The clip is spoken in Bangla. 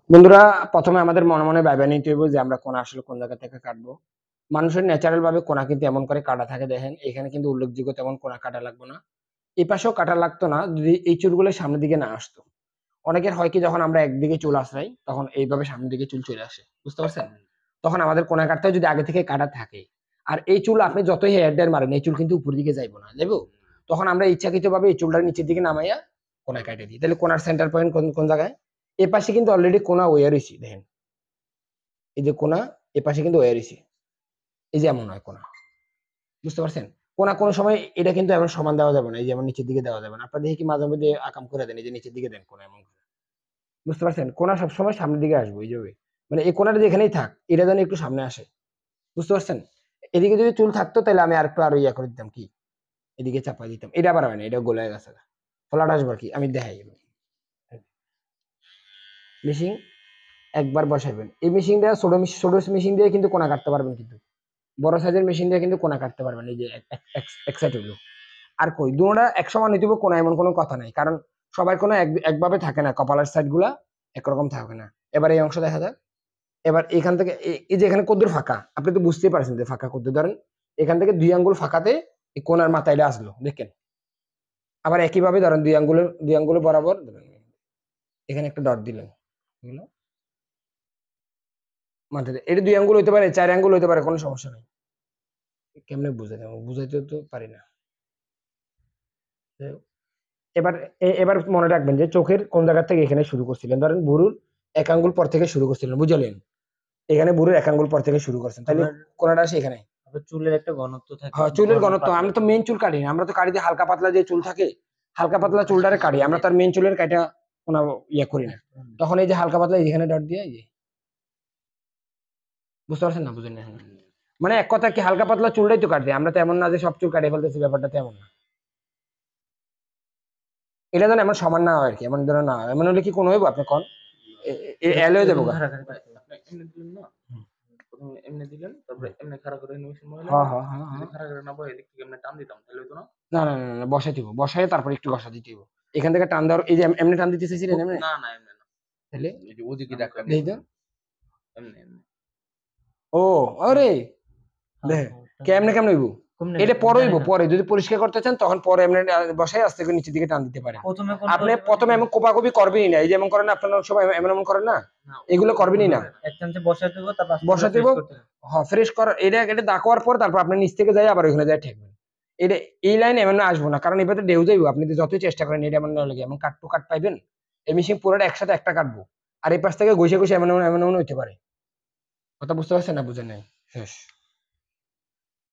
বন্ধুরা, প্রথমে আমাদের মনে মনে ভাইবা নিতে হবে যে আমরা কোণা আসলে কোন জায়গা থেকে কাটবো। মানুষের ন্যাচারাল ভাবে কোণা কিন্তু এমন করে কাটা থাকে, দেখেন এখানে কিন্তু উল্লেখযোগ্য তেমন কোণা কাটা লাগবে না। এই পাশেও কাটা লাগতো না যদি এই চুলগুলো সামনের দিকে না আসতো। অনেকের হয় কি, যখন আমরা একদিকে চুল আঁচড়াই তখন এইভাবে সামনের দিকে চুল চলে আসে, বুঝতে পারছেন? তখন আমাদের কোণা কাটতে হয় যদি আগে থেকে কাটা থাকে। আর এই চুল আপনি যতই হেয়ার ড্রায়ার মারেন এই চুল কিন্তু উপরের দিকে যাইবো না, যাইবো? তখন আমরা ইচ্ছাকৃতভাবে এই চুলটা নিচের দিকে নামাইয়া কোণা কাটে দিই। তাহলে কোণার সেন্টার পয়েন্ট কোন জায়গায়? এই পাশে কিন্তু অলরেডি কোণা হয়ে রইছে, দেখেন এই যে কোণা, এ পাশে কিন্তু হয়ে রইছে। এই যে এমন হয় কোণা, বুঝতে পারছেন? কোণা কোন সময় এটা কিন্তু এমন সমান দেওয়া যাবে না, এই যে এমন নিচের দিকে দেওয়া যাবে না। আপনারা দেখি কি মাঝে মধ্যে আকাম করে দেন, এই যে নিচের দিকে দেন কোণা এমন করে। বুঝতে পারছেন? কোণা সবসময় সামনের দিকে আসবে এইভাবে। মানে এই কোণাটা যেখানেই থাক, এটা যেন একটু সামনে আসে। বুঝতে পারছেন? এদিকে যদি চুল থাকতো তাহলে আমি আরেকটু আরো ইয়া করে দিতাম কি, এদিকে চাপাই দিতাম। এটা আবার হয় না, এটা গোলায় গেছে। ফলাট আসবে কি আমি দেখাই। মেশিন একবার বসাবেন, এই মেশিন দিয়ে ছোট মেশিন দিয়ে কিন্তু কোণা কাটতে পারবেন, কিন্তু বড় সাইজের মেশিন দিয়ে কিন্তু কোণা কাটতে পারবেন। এই যে এক সাইড হলো আর কই দুটোটা এক সমান হইতে হবে কোণা, এমন কোনো কথা নাই। কারণ সবার কোনো একভাবে থাকে না, কপালের সাইড গুলা একরকম থাকে না। এবার এই অংশ দেখা যাক। এবার এখান থেকে এই যে এখানে কদ্দুর ফাঁকা, আপনি তো বুঝতেই পারছেন যে ফাঁকা কদ্দুর। ধরেন এখান থেকে 2 আঙ্গুল ফাঁকাতে এই কোণার মাথায় আসলো, দেখেন। আবার একইভাবে ধরেন 2 আঙ্গুলের বরাবর ধরেন এখানে একটা ডট দিলেন, বুঝলো? মাথাতে এটা 2 আঙ্গুল হইতে পারে, 4 আঙ্গুল হইতে পারে, কোনো সমস্যা নাই। কেমনে বুঝাই, বুঝাইতে তো পারি না। এবার এবার মনে রাখবেন যে চোখের কোন জায়গা থেকে এখানে শুরু করছিলেন। ধরেন ভুরুর 1 আঙ্গুল পর থেকে শুরু করছিলেন, বুঝলেন? এখানে ভুরুর 1 আঙ্গুল পর থেকে শুরু করছেন, তাহলে কোনটা আসে এখানে। আবার চুলের একটা ঘনত্ব থাকে, হ্যাঁ, চুলের ঘনত্ব আমরা তো মেইন চুল কাটি না, আমরা তো কাটি দিয়ে হালকা পাতলা যে চুল থাকে, হালকা পাতলা চুলটারে কাটি আমরা, তার মেইন চুলের কাটা কোনো ইয়া করি না। তখন এই যে হালকা পাতলা এখানে ডট দিয়ে এই যে, বুঝতে পারছেন না? বুঝেন না? মানে এক কথা কি, হালকা পাতলা চুলটাই তো কাটে আমরা, তো এমন না যে সব চুল কাটিয়ে ফেলতেছি, ব্যাপারটা তেমন না। এটা যেন এমন সমান না হয় আর কি, এমন ধরো না, এমন হলে কি কোনো হইব আপনি কোন এল হয়ে যাবো। এমনি দিলেন, তারপরে এমনি খাড়া করে নিমেষের মহিলা হ্যাঁ হ্যাঁ হ্যাঁ হ্যাঁ। খাড়া করে না বয়ে এদিক থেকে এমনি টান দিতাম, তাহলে হইতো না? না না না না, বসাই দিব, বসাই তারপর একটু ঘষা দিতে হবে। এখান থেকে টান দেওয়ার, এই যে এমনি টান দিতে চাইছিলেন এমনি, না না এমনি না, তাহলে এই যে ওদিকে ধাক্কা দেই তো। এমনি এমনি। ও আরে দেখে কেমনে কেমনে হইব, এটা পরে হইব, পরে যদি পরিষ্কার করতে চান তখন পরে এমনি বসাই আস্তে করে নিচের দিকে টান দিতে পারেন। আপনি প্রথমে এমন কোপাকুপি করবেনই না, এই যে এমন করেন আপনারা সবাই এমন এমন করেন না, এগুলো করবেনই না। এক চামচে বসাই দেব, তারপর বসাতে দেব, হ্যাঁ ফ্রেশ করার এটা দাকোয়ার পর তারপর আপনি নিচ থেকে যাই আবার ওখানে যাই ঠেকবেন। এটা এই লাইনে এমন আসবো না, কারণ এবারে ঢেউ যাইব, আপনি যতই চেষ্টা করেন এটা এমন না লাগে, এমন কাট টু কাট পাইবেন। এই মেশিন পুরোটা একসাথে একটা কাটবো, আর এই পাশ থেকে ঘষে ঘষে এমন এমন এমন হইতে পারে। কথা বুঝতে পারছেন না? বুঝেন নাই? শেষ।